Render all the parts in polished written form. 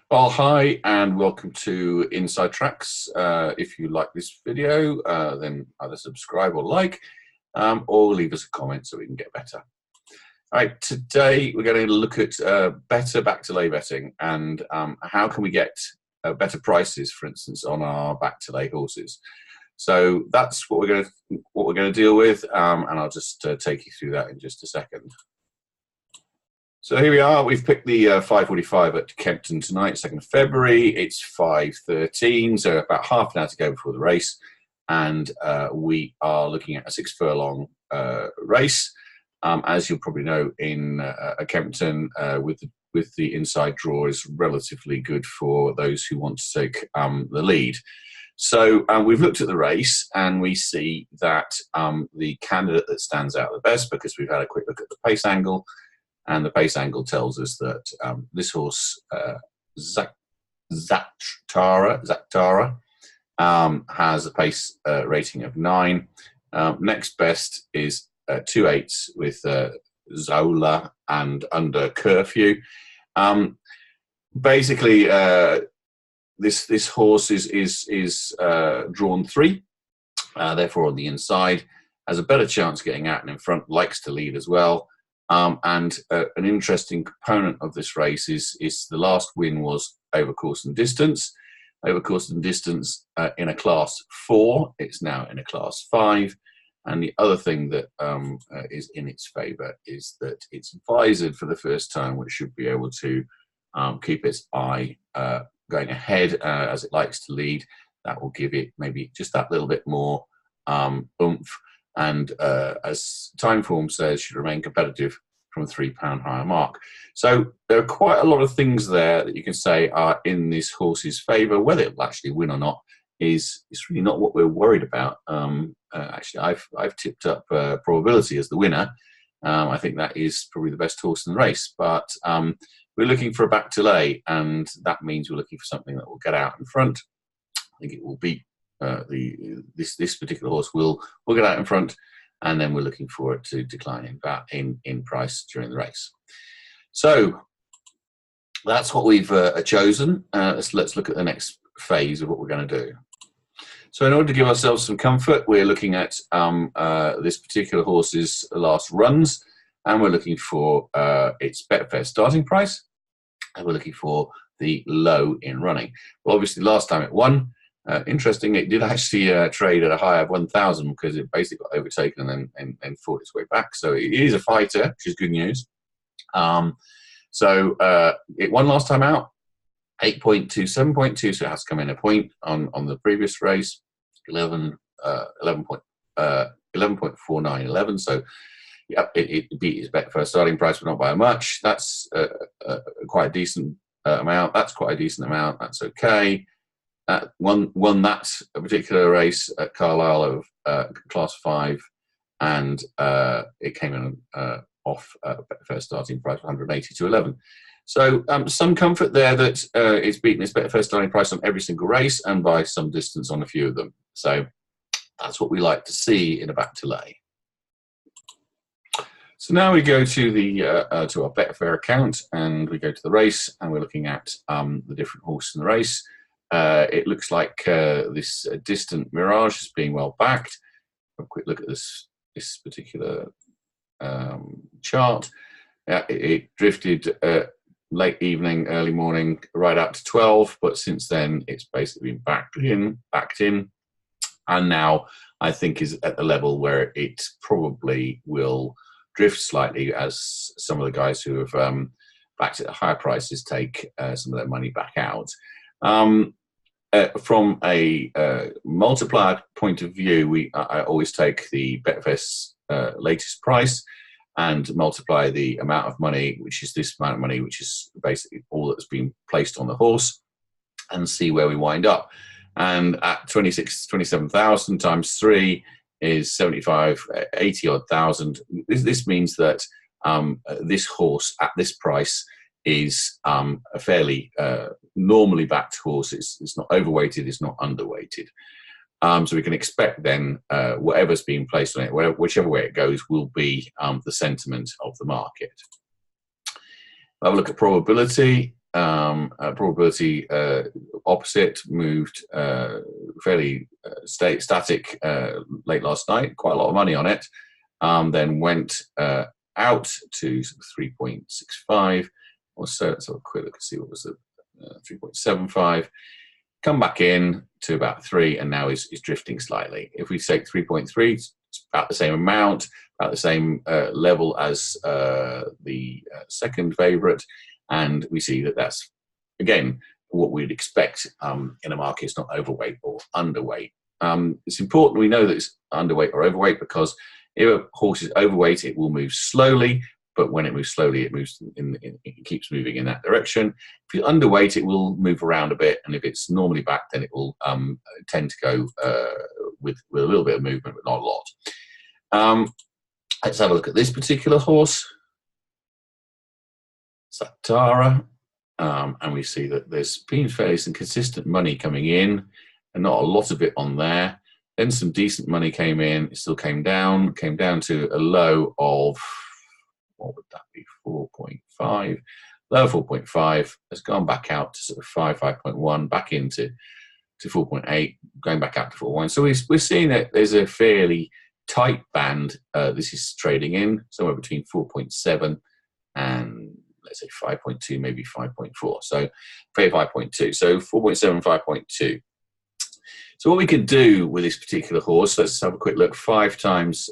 Well, hi and welcome to Inside Tracks. If you like this video, then either subscribe or like, or leave us a comment so we can get better. All right, today we're going to look at better back-to-lay betting and how can we get better prices, for instance, on our back-to-lay horses. So that's what we're going to deal with, and I'll just take you through that in just a second. So here we are. We've picked the 5:45 at Kempton tonight, 2nd of February. It's 5:13, so about half an hour to go before the race. And we are looking at a 6-furlong race. As you'll probably know, in Kempton, with the inside draw is relatively good for those who want to take the lead. So we've looked at the race and we see that the candidate that stands out the best, because we've had a quick look at the pace angle, and the pace angle tells us that this horse, Zaktara, has a pace rating of 9. Next best is 2/8 with Zola and Under Curfew. Basically, this horse is drawn 3, therefore on the inside, has a better chance of getting out and in front, likes to lead as well. And an interesting component of this race is the last win was over course and distance. Over course and distance in a class 4, it's now in a class 5. And the other thing that is in its favour is that it's visored for the first time, which should be able to keep its eye going ahead as it likes to lead. That will give it maybe just that little bit more oomph. And as Timeform says, should remain competitive from a £3 higher mark. So there are quite a lot of things there that you can say are in this horse's favour. Whether it will actually win or not is really not what we're worried about. Actually, I've tipped up Probability as the winner. I think that is probably the best horse in the race. But we're looking for a back to lay, and that means we're looking for something that will get out in front. I think it will beat this particular horse will get out in front, and then we're looking for it to decline in price during the race. So that's what we've chosen. Let's look at the next phase of what we're going to do. So in order to give ourselves some comfort, we're looking at this particular horse's last runs, and we're looking for its Betfair starting price, and we're looking for the low in running. Well, obviously last time it won. Interesting, it did actually trade at a high of 1,000 because it basically got overtaken and then fought its way back. So it is a fighter, which is good news. So it won last time out, 8.2, 7.2, so it has come in a point on the previous race, 11.4911. So yeah, it beat its Betfair starting price, but not by much. That's quite a decent amount. That's quite a decent amount. That's okay. Won that particular race at Carlisle of class 5, and it came in off Betfair starting price 180 to 11. So some comfort there that it's beaten its Betfair starting price on every single race and by some distance on a few of them. So that's what we like to see in a back to lay. So now we go to the to our Betfair account, and we go to the race, and we're looking at the different horses in the race. It looks like this Distant Mirage is being well backed. Have a quick look at this particular chart. It drifted late evening, early morning, right up to 12, but since then it's basically been backed in, and now I think is at the level where it probably will drift slightly as some of the guys who have backed at higher prices take some of their money back out. From a multiplier point of view, I always take the Betfair's latest price and multiply the amount of money, which is this amount of money, which is basically all that's been placed on the horse, and see where we wind up. And at 27,000 times 3 is 75, 80 odd thousand. This means that this horse at this price is a fairly normally backed horse. It's not overweighted, it's not underweighted. So we can expect then whatever's being placed on it, whichever way it goes, will be the sentiment of the market. Have a look at probability. probability opposite moved fairly static late last night, quite a lot of money on it, then went out to 3.65 or so. Let's have a quick look and see what was the 3.75. Come back in to about 3 and now is drifting slightly. If we take 3.3, it's about the same amount, about the same level as the second favourite, and we see that that's, again, what we'd expect in a market. It's not overweight or underweight. It's important we know that it's underweight or overweight, because if a horse is overweight, it will move slowly, but when it moves slowly, it keeps moving in that direction. If you're underweight, it will move around a bit, and if it's normally back, then it will tend to go with a little bit of movement, but not a lot. Let's have a look at this particular horse, Satara, and we see that there's been fairly some consistent money coming in, and not a lot of it on there. Then some decent money came in. It still came down to a low of, what would that be, 4.5. Low of 4.5 has gone back out to sort of 5.1, back into 4.8, going back out to 4.1. So we're seeing that there's a fairly tight band. This is trading in somewhere between 4.7 and, let's say, 5.2, maybe 5.4. So 5.2. So 4.7, 5.2. So what we could do with this particular horse, let's have a quick look. 5 times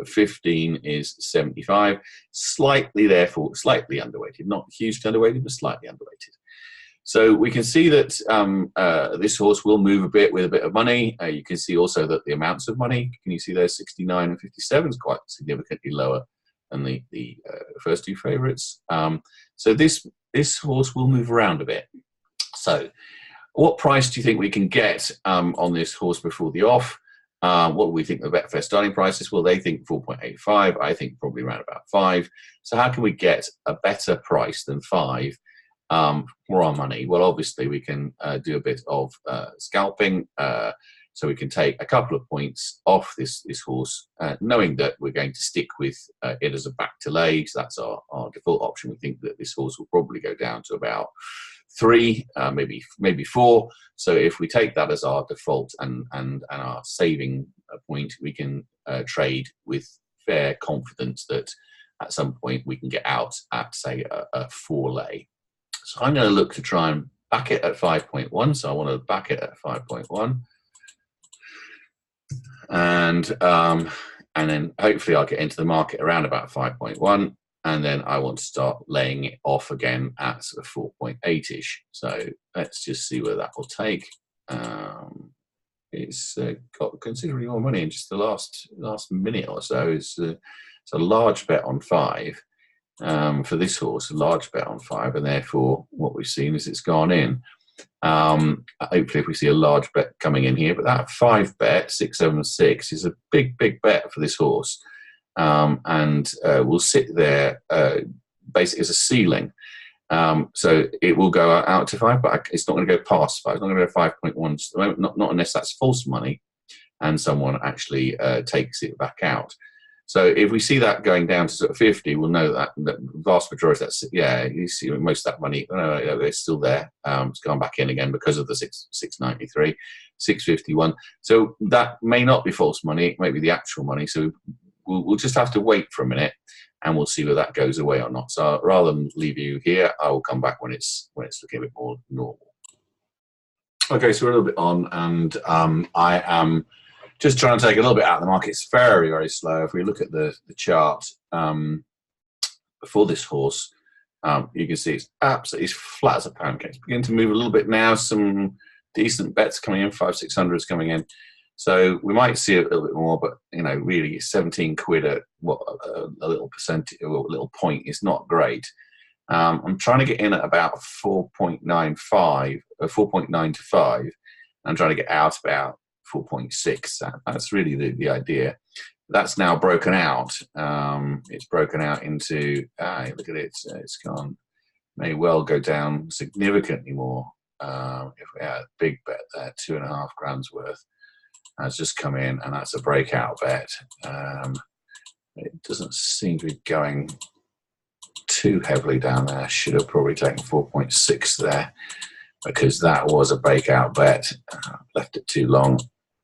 15 is 75. Slightly, therefore, slightly underweighted. Not hugely underweighted, but slightly underweighted. So we can see that this horse will move a bit with a bit of money. You can see also that the amounts of money, can you see there, 69 and 57 is quite significantly lower than the first two favourites. So this horse will move around a bit. So what price do you think we can get on this horse before the off? What do we think the Betfair starting price is? Well, they think 4.85. I think probably around about 5. So how can we get a better price than 5 for our money? Well, obviously we can do a bit of scalping. So we can take a couple of points off this horse, knowing that we're going to stick with it as a back to lay. So that's our default option. We think that this horse will probably go down to about 3, maybe 4. So if we take that as our default and our saving point, we can trade with fair confidence that at some point we can get out at, say, a 4 lay. So I'm going to look to try and back it at 5.1. So I want to back it at 5.1. And then hopefully I'll get into the market around about 5.1. And then I want to start laying it off again at sort of 4.8-ish. So let's just see where that will take. It's got considerably more money in just the last minute or so. It's a large bet on 5 for this horse, a large bet on 5, and therefore what we've seen is it's gone in. Hopefully if we see a large bet coming in here, but that 5 bet, 676, is a big bet for this horse. And will sit there basically as a ceiling. So it will go out to 5, but it's not going to go past 5. It's not going to go 5.1 just at the moment, not unless that's false money and someone actually takes it back out. So if we see that going down to sort of 50, we'll know that the vast majority of that's, yeah, you see most of that money, it's still there. It's gone back in again because of the 693, 651. So that may not be false money, it might be the actual money. So we'll just have to wait for a minute and we'll see whether that goes away or not. So rather than leave you here, I will come back when it's looking a bit more normal. Okay, so we're a little bit on, and I am just trying to take a little bit out of the market. It's very, very slow. If we look at the chart for this horse, you can see it's absolutely flat as a pancake. It's beginning to move a little bit now. Some decent bets coming in, 500-600 is coming in. So we might see a little bit more, but really 17 quid at what a little percentage or a little point is not great. I'm trying to get in at about 4.95, 4.9 to 5. I'm trying to get out about 4.6. That's really the idea. That's now broken out. It's broken out into, look at it, it's gone, may well go down significantly more. If we had a big bet there, 2.5 grand's worth, has just come in, and that's a breakout bet. It doesn't seem to be going too heavily down there. Should have probably taken 4.6 there, because that was a breakout bet. Left it too long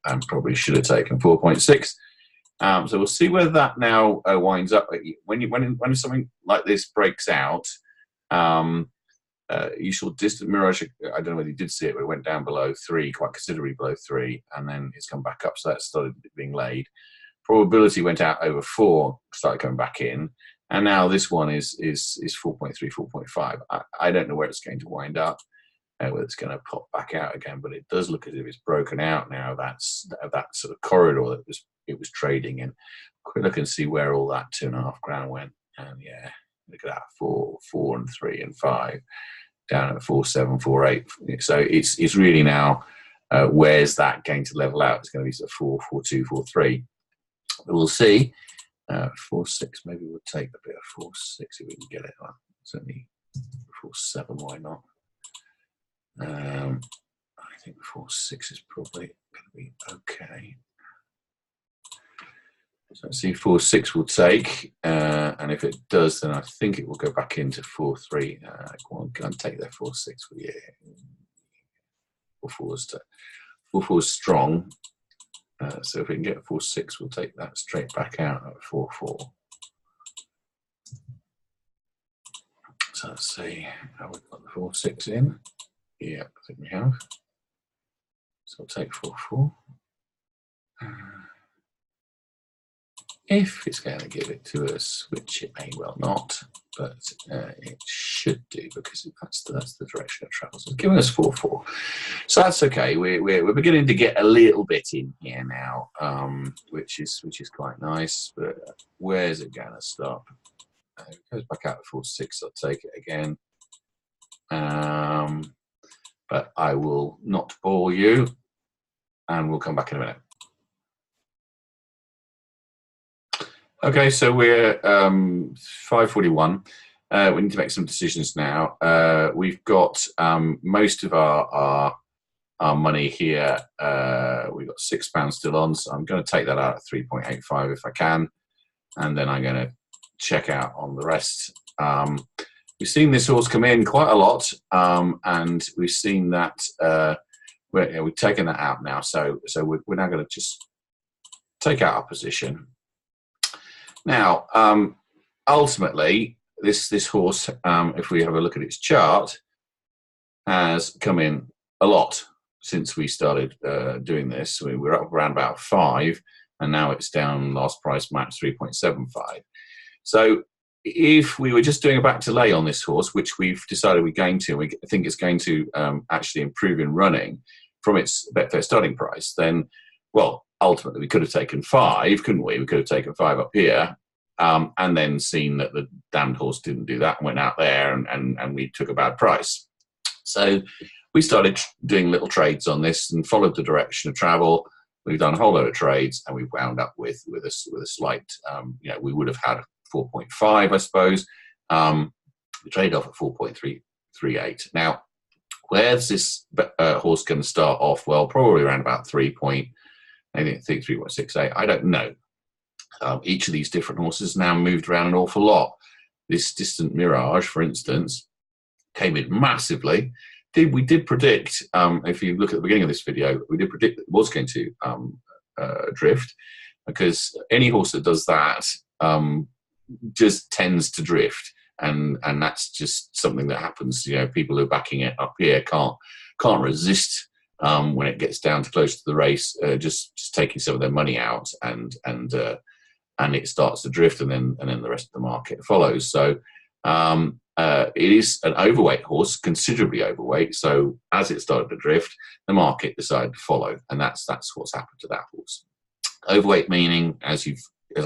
and probably should have taken 4.6. So we'll see whether that now winds up. When something like this breaks out, you saw distant mirage. I don't know whether you did see it, but it went down below 3, quite considerably below 3, and then it's come back up. So that started being laid. Probability went out over 4, started coming back in, and now this one is 4.3, 4.5. I don't know where it's going to wind up, whether it's going to pop back out again, but it does look as if it's broken out now. That's that sort of corridor that it was trading in. Quick look and see where all that 2.5 grand went, and yeah, look at that, 4, 4, and 3, and 5, down at 4, 7, 4, 8. So it's really now where's that going to level out? It's going to be sort of 4, 4, 2, 4, 3. But we'll see. 4, 6. Maybe we'll take a bit of 4, 6 if we can get it. Well, certainly 4, 7. Why not? I think 4, 6 is probably going to be okay. So let's see, 4, 6 will take, and if it does, then I think it will go back into 4, 3. Go on, can I take that 4, 6 for you? 4, 4 is strong. So if we can get 4, 6, we'll take that straight back out at 4, 4. So let's see how we've got the 4, 6 in. Yeah, I think we have. So I'll take 4, 4. If it's going to give it to us, which it may well not, but it should do, because that's the direction of travel. So it's giving us 4, 4. So that's okay. We're beginning to get a little bit in here now, which is quite nice. But where's it going to stop? It goes back out to 4, 6. I'll take it again. But I will not bore you, and we'll come back in a minute. Okay, so we're 5:41. We need to make some decisions now. We've got most of our money here. We've got £6 still on, so I'm going to take that out at 3.85 if I can, and then I'm going to check out on the rest. We've seen this horse come in quite a lot, and we've seen that we've taken that out now. So we're now going to just take out our position. Now, ultimately, this horse, if we have a look at its chart, has come in a lot since we started doing this. We were up around about 5, and now it's down last price match 3.75. So if we were just doing a back to lay on this horse, which we've decided we're going to, we think it's going to actually improve in running from its Betfair starting price, then, well, ultimately we could have taken 5, couldn't we? We could have taken 5 up here, and then seen that the damned horse didn't do that and went out there, and we took a bad price. So we started doing little trades on this and followed the direction of travel. We've done a whole load of trades, and we've wound up with a slight, we would have had 4.5, I suppose. We traded off at 4.338. Now, where's this horse going to start off? Well, probably around about 3.68. I don't know. Each of these different horses now moved around an awful lot. This distant mirage, for instance, came in massively. We did predict, if you look at the beginning of this video, we did predict that it was going to drift, because any horse that does that just tends to drift, and that's just something that happens. People who are backing it up here can't resist when it gets down to close to the race, just taking some of their money out, and it starts to drift, and then the rest of the market follows. So it is an overweight horse, considerably overweight. So as it started to drift, the market decided to follow, and that's what's happened to that horse. Overweight meaning, as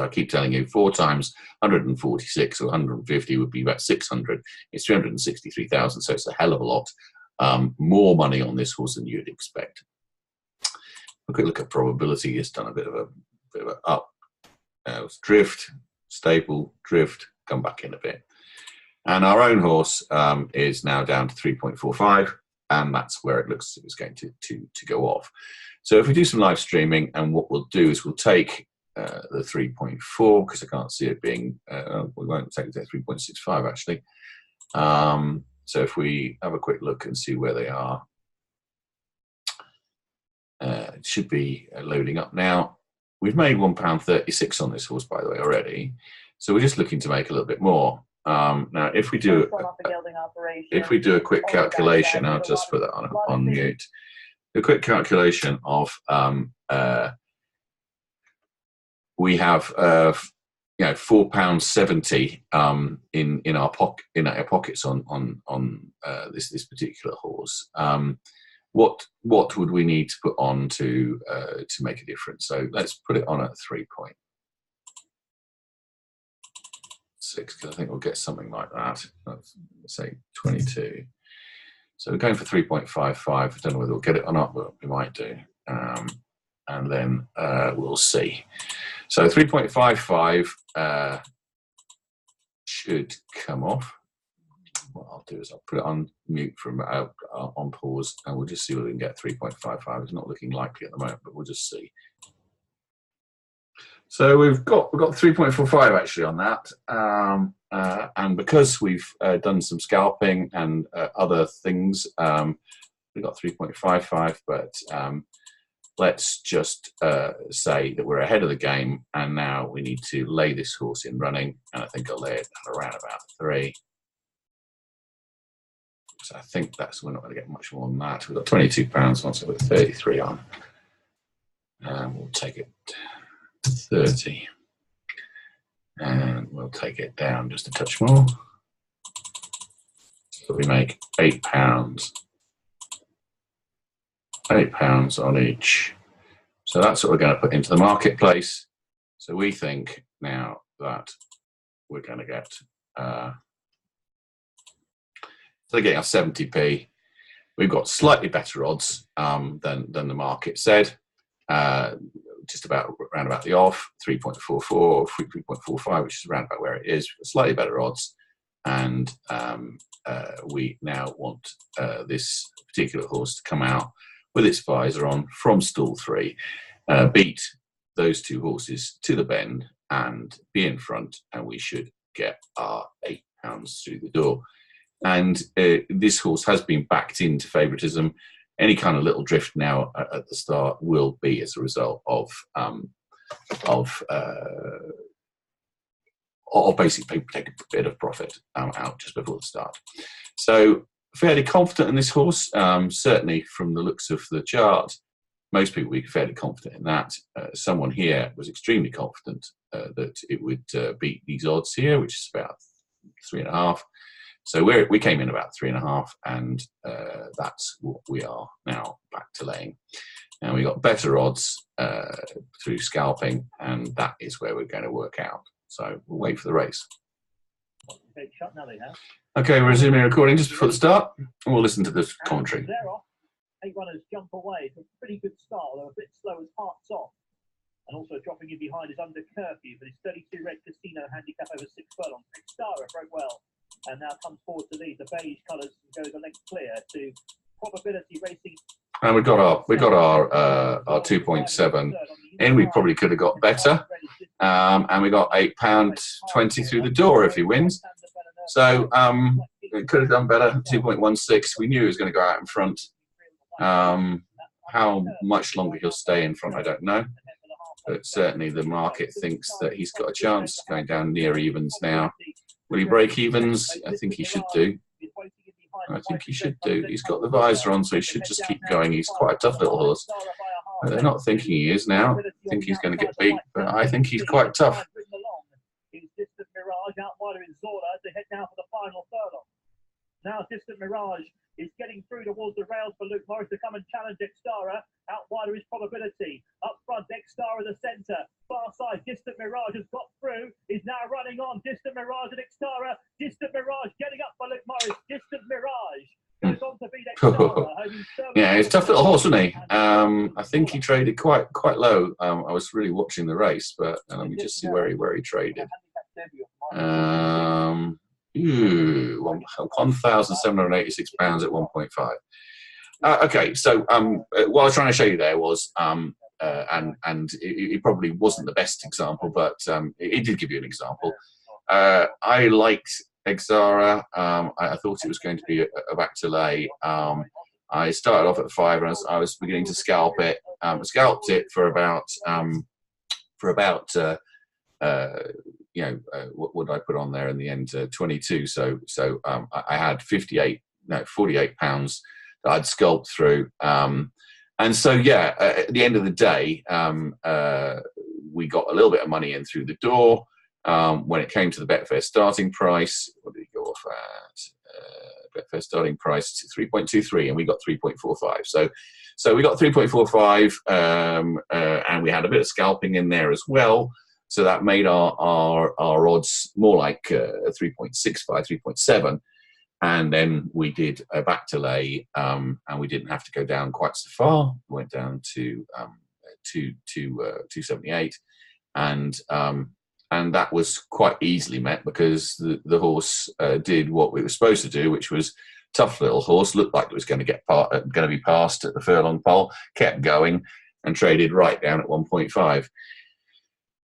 I keep telling you, 4 times 146 or 150 would be about 600. It's 363,000, so it's a hell of a lot more money on this horse than you'd expect. A quick look at probability. It's done a bit of a up. Drift, stable, drift, come back in a bit. And our own horse is now down to 3.45, and that's where it looks as if it's going to go off. So if we do some live streaming, and what we'll do is we'll take the 3.4 because I can't see it being. We won't take it to 3.65 actually. So if we have a quick look and see where they are, it should be loading up now. We've made £1.36 on this horse, by the way, already. So we're just looking to make a little bit more. Now, if we do a quick calculation, I'll just put that on mute. A quick calculation of we have £4.70 in our pockets on this particular horse. What would we need to put on to make a difference? So let's put it on at 3.6 because I think we'll get something like that. Let's say 22. So we're going for 3.55. I don't know whether we'll get it or not, but we might do. And then we'll see. So 3.55 should come off. What I'll do is I'll put it on mute from on pause, and we'll just see whether we can get 3.55. It's not looking likely at the moment, but we'll just see. So we've got 3.45 actually on that, and because we've done some scalping and other things, we've got 3.55. But let's just say that we're ahead of the game, and now we need to lay this horse in running, and I think I'll lay it around about 3. So I think we're not going to get much more than that. We've got £22 once I put 33 on. We'll take it to 30. And we'll take it down just a touch more. So we make £8. £8 on each. So that's what we're going to put into the marketplace. So we think now that we're going to get so they're getting our 70p. We've got slightly better odds than the market said. Just about around about the off, 3.44 or 3.45, which is around about where it is. Slightly better odds, and we now want this particular horse to come out with its visor on from stall 3, beat those two horses to the bend, and be in front, and we should get our £8 through the door. And this horse has been backed into favouritism. Any kind of little drift now at the start will be as a result of basically people taking a bit of profit out just before the start. So fairly confident in this horse. Certainly from the looks of the chart, most people would be fairly confident in that. Someone here was extremely confident that it would beat these odds here, which is about 3.5. So we came in about 3.5, and that's what we are now back to laying. And we got better odds through scalping, and that is where we're going to work out. So we'll wait for the race. Okay, we're resuming recording just before the start, and we'll listen to the commentary. They're off. 8 runners jump away. It's a pretty good start, although a bit slow as Hearts Off. And also dropping in behind is Under Curfew, but his 32 red Casino handicap over 6 furlongs. Xtara broke well, and now comes forward to lead. The beige colours go the length clear to Probability Racing. And we got our 2.7 in. We probably could have got better, and we got £8.20 through the door if he wins. So it could have done better. 2.16. We knew he was going to go out in front. How much longer he'll stay in front, I don't know. But certainly the market thinks that he's got a chance, going down near evens now. Will he break evens? I think he should do. I think he should do. He's got the visor on, so he should just keep going. He's quite a tough little horse. They're not thinking he is now. I think he's going to get beat, but I think he's quite tough. Distant Mirage out wider in Zorla to head now for the final furlong. Now Distant Mirage is getting through towards the rails for Luke Morris to come and challenge Xtara. Out wider is Probability. Up front, Xtara the centre. Far side, Distant Mirage has got through. Is now running on. Distant Mirage and Xtara. Distant Mirage getting up for Luke Morris. Distant Mirage goes on to beat Xtara. Yeah, he's a tough little horse, isn't he? I think he traded quite low. I was really watching the race, but let me just see where he traded. 1,786 pounds at 1.5. Okay, so what I was trying to show you there was and it probably wasn't the best example, but it did give you an example. I liked Exara. I thought it was going to be a back to lay. I started off at 5 and I was beginning to scalp it. Scalped it for about what did I put on there in the end? 22. So I had 48 pounds that I'd scalped through. And so, yeah, at the end of the day, we got a little bit of money in through the door. When it came to the Betfair starting price, what did it go off at? Betfair starting price 3.23, and we got 3.45. So we got 3.45, and we had a bit of scalping in there as well. So that made our odds more like 3.65, 3.7. And then we did a back to lay, and we didn't have to go down quite so far. We went down to 278, and that was quite easily met because the horse did what we were supposed to do, which was tough little horse, looked like it was going to be passed at the furlong pole, kept going, and traded right down at 1.5.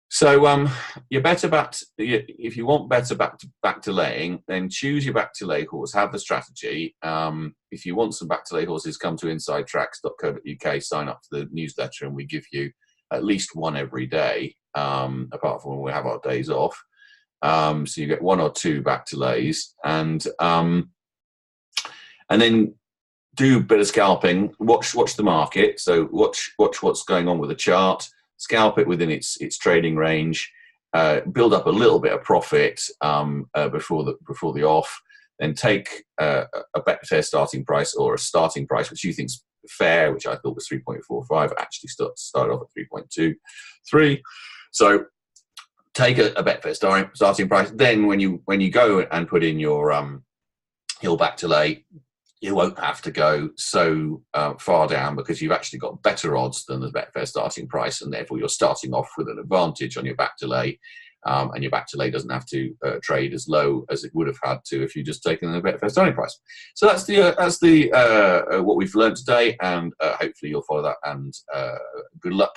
So your better back, if you want better back to laying, then choose your back to lay horse. Have the strategy. If you want some back to lay horses, come to insidetracks.co.uk, sign up to the newsletter, and we give you at least one every day, apart from when we have our days off. So you get 1 or 2 back to lays, and then do a bit of scalping. Watch the market. So watch what's going on with the chart. Scalp it within its trading range, build up a little bit of profit before the off, then take a Betfair starting price or a starting price which you think's fair, which I thought was 3.45, actually started off at 3.23. So take a Betfair starting price. Then when you go and put in your back to lay, you won't have to go so far down because you've actually got better odds than the Betfair starting price, and therefore you're starting off with an advantage on your back to lay, and your back to lay doesn't have to trade as low as it would have had to if you just taken the Betfair starting price. So that's the what we've learned today, and hopefully you'll follow that. And good luck